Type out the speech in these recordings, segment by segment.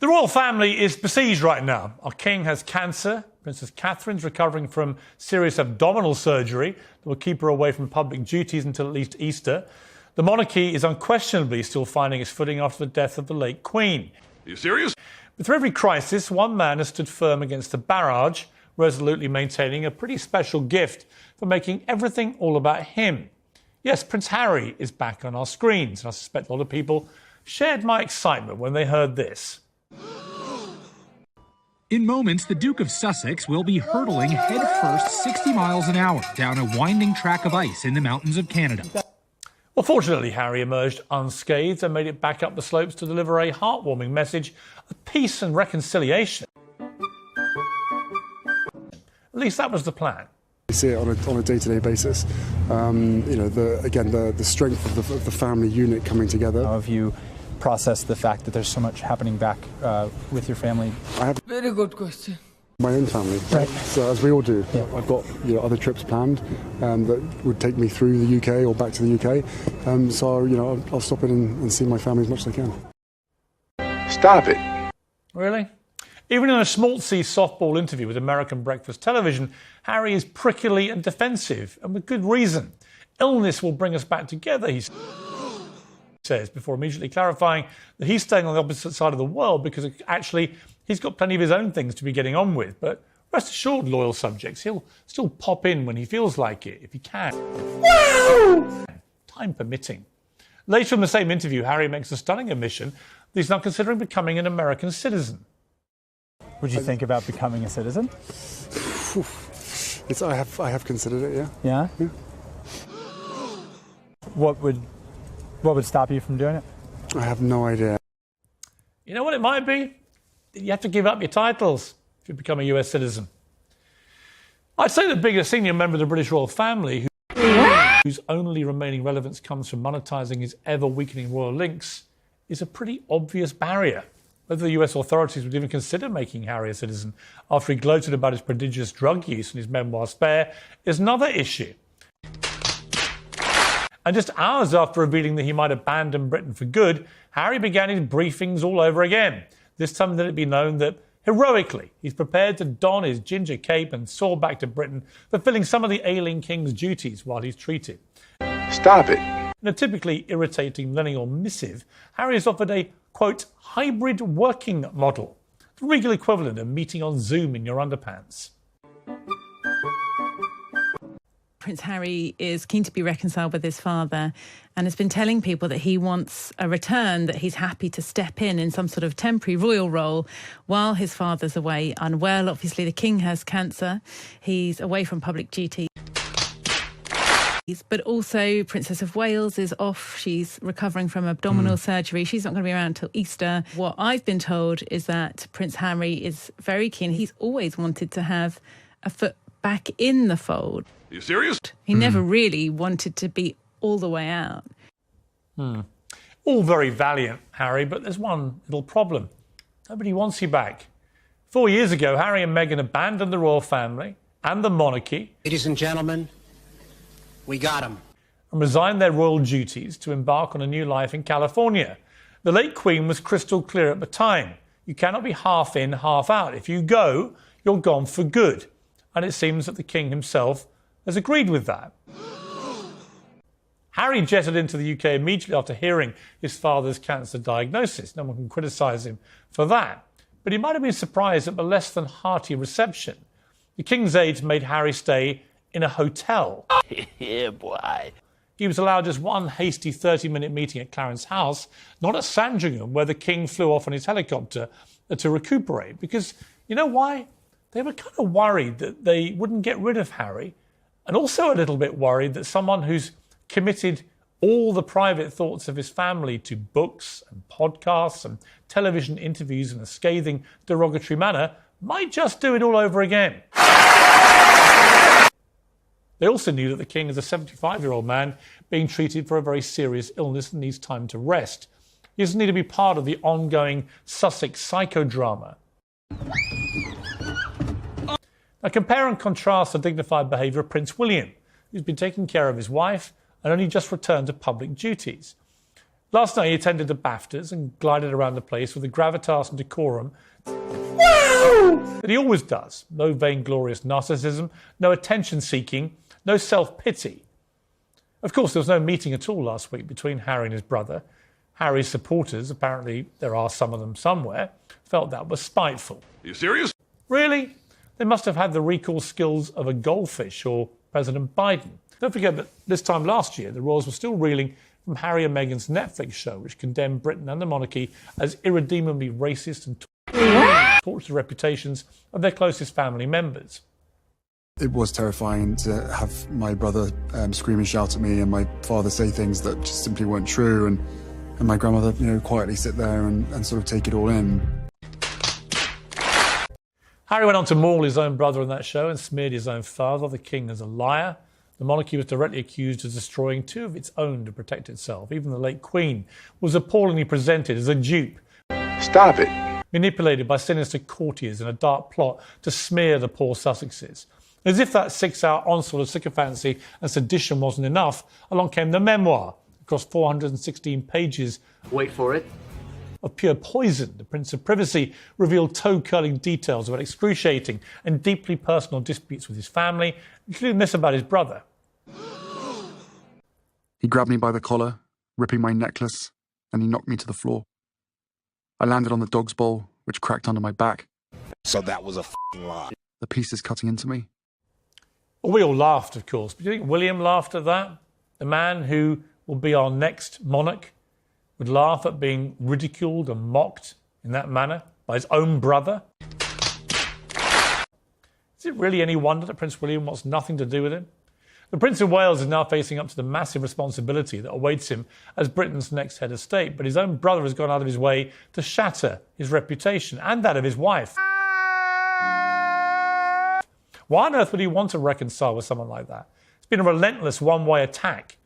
The royal family is besieged right now. Our king has cancer. Princess Catherine's recovering from serious abdominal surgery that will keep her away from public duties until at least Easter. The monarchy is unquestionably still finding its footing after the death of the late Queen. Are you serious? But through every crisis, one man has stood firm against the barrage, resolutely maintaining a pretty special gift for making everything all about him. Yes, Prince Harry is back on our screens, and I suspect a lot of people shared my excitement when they heard this. In moments, the Duke of Sussex will be hurtling headfirst 60 miles an hour down a winding track of ice in the mountains of Canada. Well, fortunately, Harry emerged unscathed and made it back up the slopes to deliver a heartwarming message of peace and reconciliation. At least that was the plan. We see it on a day-to-day basis. The strength of the family unit coming together. How have you processed the fact that there's so much happening back with your family? I have very good question. My own family, right? So as we all do, yeah. I've got other trips planned that would take me through the UK or back to the UK. I'll stop in and see my family as much as I can. Stop it. Really? Even in a schmaltzy softball interview with American Breakfast Television, Harry is prickly and defensive, and with good reason. Illness will bring us back together, he says, before immediately clarifying that he's staying on the opposite side of the world because actually he's got plenty of his own things to be getting on with. But rest assured, loyal subjects, he'll still pop in when he feels like it, if he can. Woo! Time permitting. Later in the same interview, Harry makes a stunning admission that he's now considering becoming an American citizen. Would you think about becoming a citizen? I have considered it, yeah. Yeah? Yeah. What would stop you from doing it? I have no idea. You know what it might be? You have to give up your titles if you become a US citizen. I'd say the biggest senior member of the British royal family, whose only remaining relevance comes from monetising his ever-weakening royal links, is a pretty obvious barrier. Whether the US authorities would even consider making Harry a citizen after he gloated about his prodigious drug use in his memoir Spare is another issue. And just hours after revealing that he might abandon Britain for good, Harry began his briefings all over again. This time let it be known that, heroically, he's prepared to don his ginger cape and soar back to Britain, fulfilling some of the ailing king's duties while he's treated. Stop it. In a typically irritating millennial missive, Harry has offered a, quote, hybrid working model, the regal equivalent of meeting on Zoom in your underpants. Prince Harry is keen to be reconciled with his father and has been telling people that he wants a return, that he's happy to step in some sort of temporary royal role while his father's away unwell. Obviously, the king has cancer. He's away from public duty. But also, Princess of Wales is off. She's recovering from abdominal surgery. She's not going to be around until Easter. What I've been told is that Prince Harry is very keen. He's always wanted to have a foot back in the fold. Are you serious? He never really wanted to be all the way out. All very valiant, Harry, but there's one little problem. Nobody wants you back. 4 years ago, Harry and Meghan abandoned the royal family and the monarchy. Ladies and gentlemen, we got him. And resigned their royal duties to embark on a new life in California. The late Queen was crystal clear at the time. You cannot be half in, half out. If you go, you're gone for good. And it seems that the King himself has agreed with that. Harry jetted into the UK immediately after hearing his father's cancer diagnosis. No one can criticise him for that. But he might have been surprised at the less than hearty reception. The King's aides made Harry stay in a hotel. Yeah, boy. He was allowed just one hasty 30-minute meeting at Clarence House, not at Sandringham, where the King flew off on his helicopter to recuperate. Because, you know why? They were kind of worried that they wouldn't get rid of Harry, and also a little bit worried that someone who's committed all the private thoughts of his family to books and podcasts and television interviews in a scathing, derogatory manner might just do it all over again. They also knew that the King is a 75-year-old man being treated for a very serious illness and needs time to rest. He doesn't need to be part of the ongoing Sussex psychodrama. Now compare and contrast the dignified behaviour of Prince William, who's been taking care of his wife and only just returned to public duties. Last night he attended the BAFTAs and glided around the place with the gravitas and decorum that he always does. No vainglorious narcissism, no attention-seeking, no self-pity. Of course, there was no meeting at all last week between Harry and his brother. Harry's supporters, apparently there are some of them somewhere, felt that was spiteful. Are you serious? Really? They must have had the recall skills of a goldfish or President Biden. Don't forget that this time last year, the royals were still reeling from Harry and Meghan's Netflix show, which condemned Britain and the monarchy as irredeemably racist and torched the reputations of their closest family members. It was terrifying to have my brother scream and shout at me, and my father say things that just simply weren't true, and my grandmother, quietly sit there and sort of take it all in. Harry went on to maul his own brother in that show and smeared his own father, the king, as a liar. The monarchy was directly accused of destroying two of its own to protect itself. Even the late Queen was appallingly presented as a dupe. Stop it. Manipulated by sinister courtiers in a dark plot to smear the poor Sussexes. As if that 6-hour onslaught of sycophancy and sedition wasn't enough, along came the memoir, across 416 pages. Wait for it. Of pure poison. The Prince of Privacy revealed toe-curling details about excruciating and deeply personal disputes with his family, including this about his brother. He grabbed me by the collar, ripping my necklace, and he knocked me to the floor. I landed on the dog's bowl, which cracked under my back. So that was a f***ing lie. The pieces cutting into me. Well, we all laughed, of course. But do you think William laughed at that? The man who will be our next monarch would laugh at being ridiculed and mocked in that manner by his own brother? Is it really any wonder that Prince William wants nothing to do with him? The Prince of Wales is now facing up to the massive responsibility that awaits him as Britain's next head of state, but his own brother has gone out of his way to shatter his reputation and that of his wife. Why on earth would he want to reconcile with someone like that? It's been a relentless one-way attack.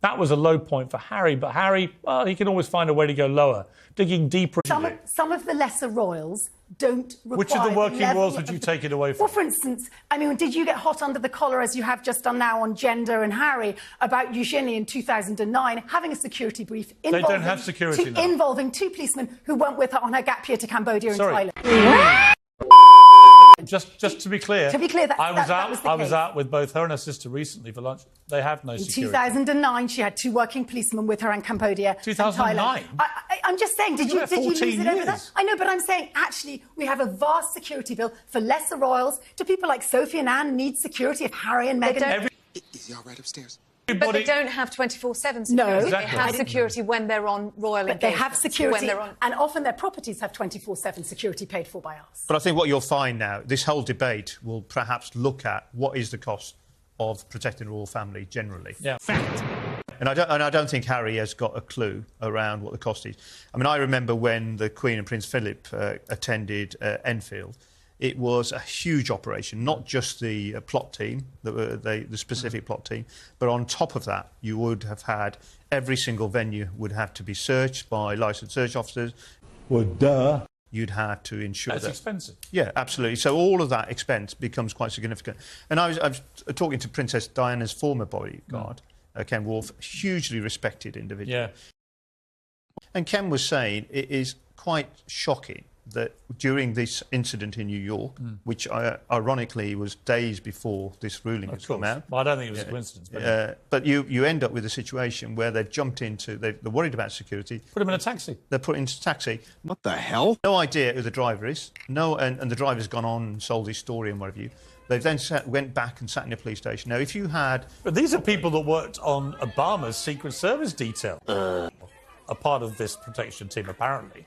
That was a low point for Harry, but Harry, well, he can always find a way to go lower, digging deeper. Some of the lesser royals don't require... Which of the working royals would you take it away from? Well, for instance, did you get hot under the collar, as you have just done now on gender and Harry, about Eugenie in 2009 having a security brief involving... They don't have security now. ...involving two policemen who went with her on her gap year to Cambodia and Thailand. Just to be clear, I was out with both her and her sister recently for lunch. They have no security. In 2009, she had two working policemen with her in Cambodia. 2009? I'm just saying, did you lose it over that? I know, but I'm saying, actually, we have a vast security bill for lesser royals. Do people like Sophie and Anne need security if Harry and Meghan... Is he all right upstairs? But they don't have 24/7 security. No. Exactly. They have security when they're on royal engagements. But they have security, and often their properties have 24/7 security paid for by us. But I think what you'll find now, this whole debate will perhaps look at what is the cost of protecting the royal family generally. Yeah, fact. And I don't think Harry has got a clue around what the cost is. I remember when the Queen and Prince Philip attended Enfield. It was a huge operation, not just the plot team, the specific plot team, but on top of that, you would have had every single venue would have to be searched by licensed search officers. Well, duh. You'd have to ensure that's expensive. Yeah, absolutely. So all of that expense becomes quite significant. And I was talking to Princess Diana's former bodyguard, Ken Wolfe, hugely respected individual. Yeah. And Ken was saying it is quite shocking that during this incident in New York, which ironically was days before this ruling has come out. Well, I don't think it was a coincidence. But you end up with a situation where they've jumped into... They're worried about security. Put him in a taxi. They're put into a taxi. What the hell? No idea who the driver is. No, and the driver's gone on and sold his story and what have you. They've then went back and sat in a police station. Now, if you had... But these are people that worked on Obama's Secret Service detail. A part of this protection team, apparently.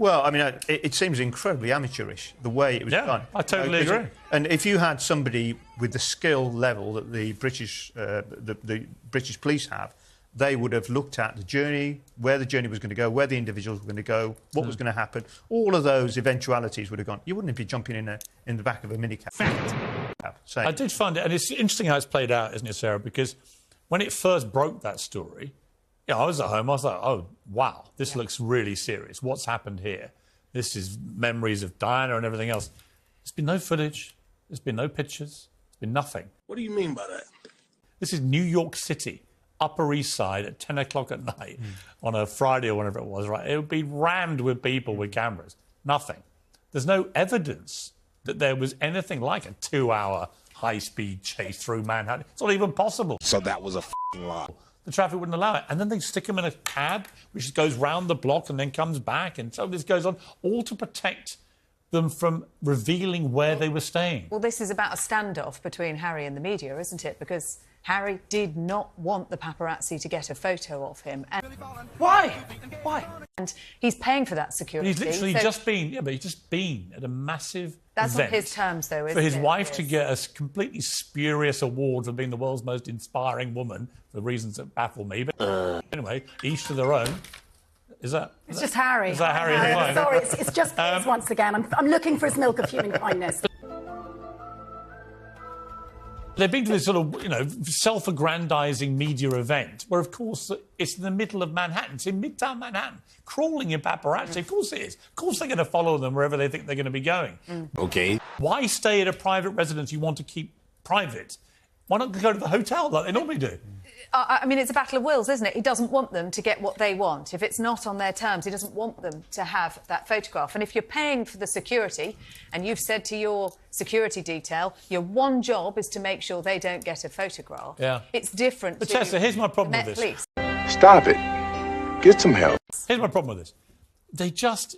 Well, it seems incredibly amateurish, the way it was done. I totally agree. And if you had somebody with the skill level that the British police have, they would have looked at the journey, where the journey was going to go, where the individuals were going to go, what was going to happen. All of those eventualities would have gone. You wouldn't be jumping in the back of a minicab. Fact. I did find it, and it's interesting how it's played out, isn't it, Sarah? Because when it first broke, that story... Yeah, I was at home. I was like, oh, wow, this looks really serious. What's happened here? This is memories of Diana and everything else. There's been no footage. There's been no pictures. There's been nothing. What do you mean by that? This is New York City. Upper East Side at 10 o'clock at night on a Friday or whenever it was, right? It would be rammed with people with cameras. Nothing. There's no evidence that there was anything like a 2-hour high-speed chase through Manhattan. It's not even possible. So that was a lie. The traffic wouldn't allow it. And then they stick him in a cab, which goes round the block and then comes back. And so this goes on, all to protect them from revealing where they were staying. Well, this is about a standoff between Harry and the media, isn't it? Because Harry did not want the paparazzi to get a photo of him. And Why? Why? And he's paying for that security. But he's literally just been, he's just been at a massive That's event on his terms, though, isn't it? for his wife to Piers? get a completely spurious award for being the world's most inspiring woman, for reasons that baffle me. But anyway, each to their own. It's just Harry. Is that Harry in the phone? Sorry, it's just Piers once again. I'm looking for his milk of human kindness. They've been to this sort of, self-aggrandising media event where, of course, it's in the middle of Manhattan. It's in Midtown Manhattan, crawling in paparazzi. Of course it is. Of course they're going to follow them wherever they think they're going to be going. Okay. Why stay at a private residence you want to keep private? Why not go to the hotel like they normally do? I mean, it's a battle of wills, isn't it? He doesn't want them to get what they want. If it's not on their terms, he doesn't want them to have that photograph. And if you're paying for the security, and you've said to your security detail, your one job is to make sure they don't get a photograph, it's different. But to Tessa, here's my problem the with Met this. Police. Stop it. Get some help. Here's my problem with this.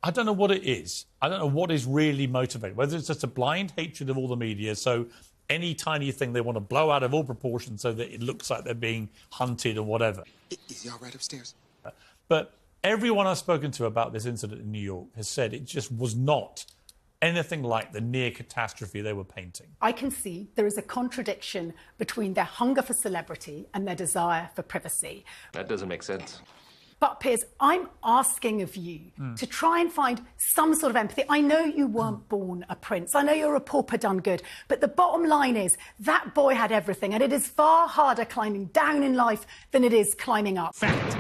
I don't know what it is. I don't know what is really motivating. Whether it's just a blind hatred of all the media, so any tiny thing they want to blow out of all proportion so that it looks like they're being hunted or whatever. Is he all right upstairs? But everyone I've spoken to about this incident in New York has said it just was not anything like the near catastrophe they were painting. I can see there is a contradiction between their hunger for celebrity and their desire for privacy. That doesn't make sense. But, Piers, I'm asking of you to try and find some sort of empathy. I know you weren't born a prince. I know you're a pauper done good. But the bottom line is that boy had everything, and it is far harder climbing down in life than it is climbing up. Fact.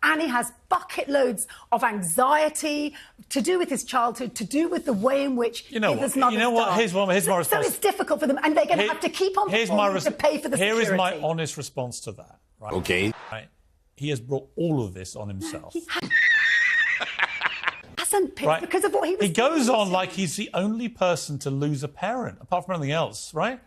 And he has bucket loads of anxiety to do with his childhood, to do with the way in which his mother's died. Here's my response. So it's difficult for them, and they're going to have to keep on performing to pay for the security. Here is my honest response to that. Right? Okay. Right. He has brought all of this on himself. He hasn't, Piers, because of what he was He goes on like he's the only person to lose a parent, apart from anything else, right?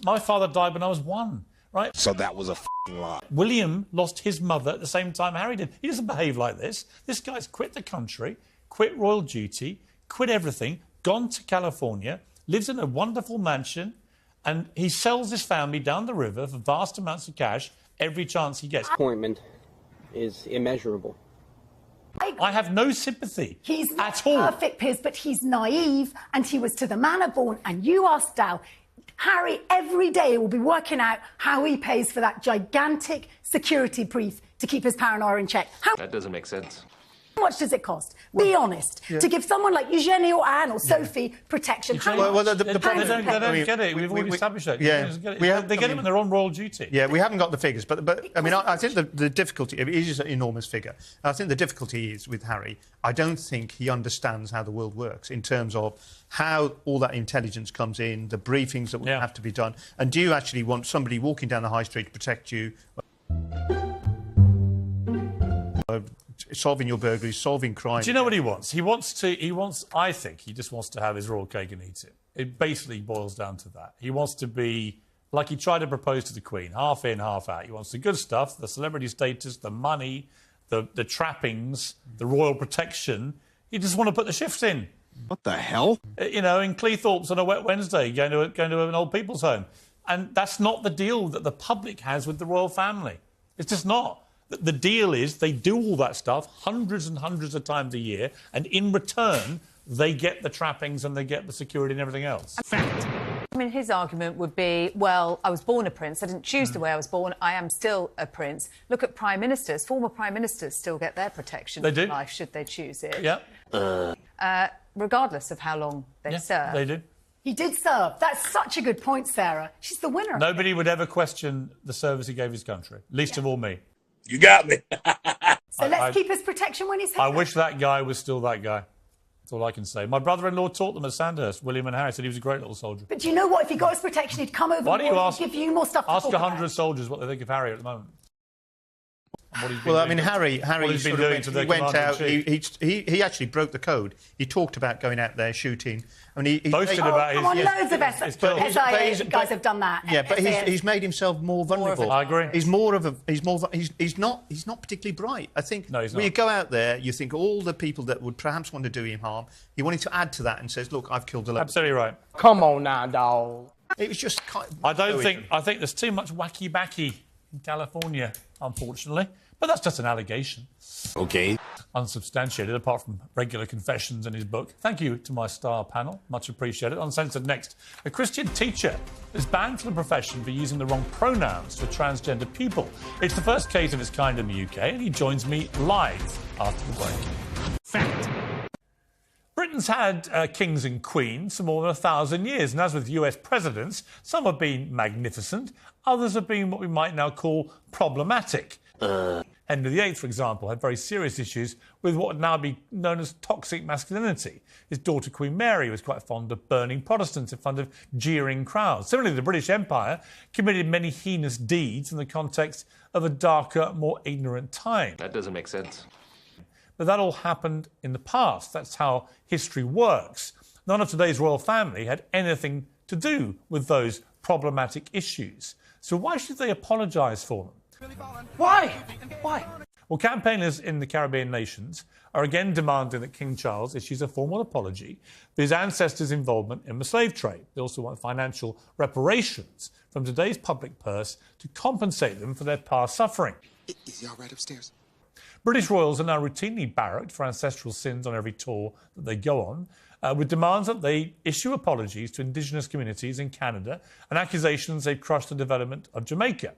My father died when I was 1, right? So that was a lie. William lost his mother at the same time Harry did. He doesn't behave like this. This guy's quit the country, quit royal duty, quit everything, gone to California, lives in a wonderful mansion, and he sells his family down the river for vast amounts of cash every chance he gets. Disappointment is immeasurable. I have no sympathy He's not at all. perfect, Piers, but he's naive, and he was to the manor born. And you asked Dal, Harry every day will be working out how he pays for that gigantic security brief to keep his paranoia in check. That doesn't make sense. How much does it cost? Be honest. To give someone like Eugenie or Anne or Sophie protection. How much? They don't get it. We've already established that. They get it when they're on royal duty. Yeah, we haven't got the figures, but I mean, I think the difficulty, it is an enormous figure. I think the difficulty is with Harry, I don't think he understands how the world works in terms of how all that intelligence comes in, the briefings that will have to be done, and do you actually want somebody walking down the high street to protect you? Solving your burglaries, solving crime. Do you know what he wants? I think he just wants to have his royal cake and eat it. It basically boils down to that. He wants to be, like he tried to propose to the Queen, half in, half out. He wants the good stuff, the celebrity status, the money, the trappings, the royal protection. He just want to put the shifts in. What the hell? In Cleethorpes on a wet Wednesday, going to an old people's home. And that's not the deal that the public has with the royal family. It's just not. The deal is they do all that stuff hundreds and hundreds of times a year, and in return, they get the trappings and they get the security and everything else. Fact. I mean, his argument would be, well, I was born a prince. I didn't choose the way I was born. I am still a prince. Look at prime ministers. Former prime ministers still get their protection They do. in life, should they choose it. Yeah. Regardless of how long they serve. They do. He did serve. That's such a good point, Sarah. She's the winner. Nobody would ever question the service he gave his country, least of all me. You got me. So let's keep his protection when he's here. I wish that guy was still that guy. That's all I can say. My brother-in-law taught them at Sandhurst. William and Harry said he was a great little soldier. But do you know what? If he got his protection, he'd come over Why don't you and ask, give you more stuff to ask talk 100 about. soldiers what they think of Harry at the moment? Well, I mean, Harry he's been sort of doing to their he went out. commander-in-chief. He actually broke the code. He talked about going out there shooting. I mean, he boasted about his. Come on, loads of SIA guys have done that. Yeah, but he's made himself more vulnerable. I agree. He's not particularly bright. I think no, he's not. when you go out there, you think all the people that would perhaps want to do him harm. He wanted to add to that and says, "Look, I've killed a lot." Absolutely right. Come on now, dog. It was just kind of, I think there's too much wacky-backy in California, unfortunately. But that's just an allegation. Okay. Unsubstantiated, apart from regular confessions in his book. Thank you to my star panel. Much appreciated. Uncensored next. A Christian teacher is banned from the profession for using the wrong pronouns to a transgender pupil. It's the first case of its kind in the UK, and he joins me live after the break. Fact. Britain's had kings and queens for more than 1,000 years, and as with US presidents, some have been magnificent, others have been what we might now call problematic. Henry VIII, for example, had very serious issues with what would now be known as toxic masculinity. His daughter, Queen Mary, was quite fond of burning Protestants in front of jeering crowds. Similarly, the British Empire committed many heinous deeds in the context of a darker, more ignorant time. That doesn't make sense. But that all happened in the past. That's how history works. None of today's royal family had anything to do with those problematic issues. So why should they apologise for them? Why? Why? Well, campaigners in the Caribbean nations are again demanding that King Charles issues a formal apology for his ancestors' involvement in the slave trade. They also want financial reparations from today's public purse to compensate them for their past suffering. Is he all right upstairs? British royals are now routinely barracked for ancestral sins on every tour that they go on, with demands that they issue apologies to Indigenous communities in Canada and accusations they've crushed the development of Jamaica.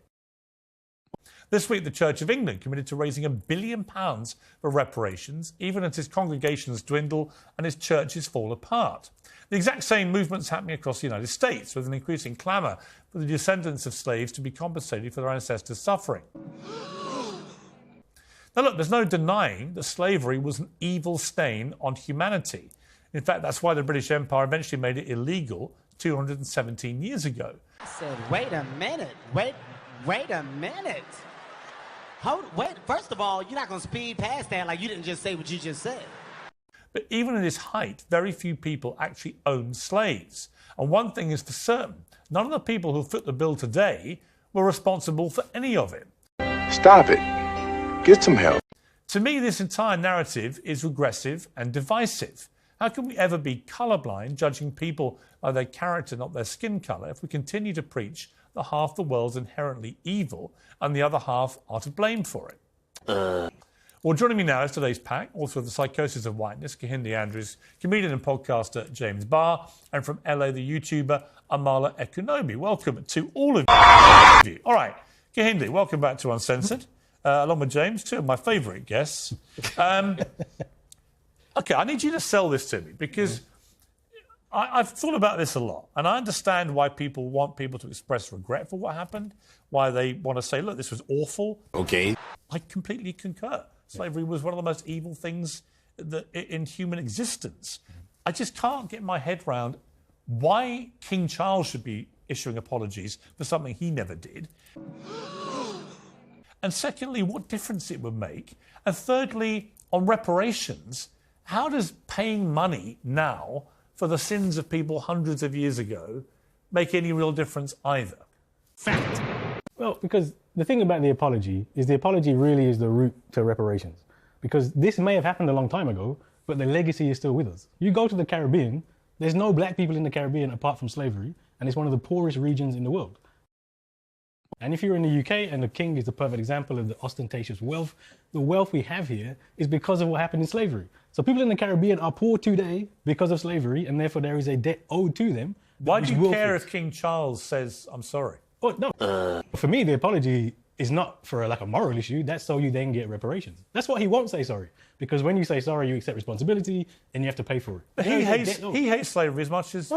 This week, the Church of England committed to raising £1 billion for reparations, even as his congregations dwindle and his churches fall apart. The exact same movement's happening across the United States, with an increasing clamour for the descendants of slaves to be compensated for their ancestors' suffering. Now, look, there's no denying that slavery was an evil stain on humanity. In fact, that's why the British Empire eventually made it illegal 217 years ago. I said, wait a minute. Wait a minute. Wait, first of all, you're not going to speed past that like you didn't just say what you just said. But even at its height, very few people actually owned slaves. And one thing is for certain, none of the people who foot the bill today were responsible for any of it. Stop it. Get some help. To me, this entire narrative is regressive and divisive. How can we ever be colourblind, judging people by their character, not their skin colour, if we continue to preach that half the world's inherently evil and the other half are to blame for it? Well, joining me now is today's pack, author of The Psychosis of Whiteness, Kahindi Andrews, comedian and podcaster James Barr, and from LA, the YouTuber Amala Ekunobi. Welcome to all of you. All right, Kahindi, welcome back to Uncensored, along with James, two of my favourite guests. OK, I need you to sell this to me, because I've thought about this a lot, and I understand why people want people to express regret for what happened, why they want to say, look, this was awful. Okay. I completely concur. Slavery was one of the most evil things in human existence. I just can't get my head round why King Charles should be issuing apologies for something he never did. And secondly, what difference it would make. And thirdly, on reparations, how does paying money now for the sins of people hundreds of years ago make any real difference either? Fact. Well, because the thing about the apology is the apology really is the route to reparations. Because this may have happened a long time ago, but the legacy is still with us. You go to the Caribbean, there's no black people in the Caribbean apart from slavery, and it's one of the poorest regions in the world. And if you're in the UK, and the king is the perfect example of the ostentatious wealth, the wealth we have here is because of what happened in slavery. So people in the Caribbean are poor today because of slavery, and therefore there is a debt owed to them. Why do you care if King Charles says, I'm sorry? Oh, no. For me, the apology is not for a moral issue. That's so you then get reparations. That's what he won't say sorry. Because when you say sorry, you accept responsibility and you have to pay for it. But he hates slavery as much as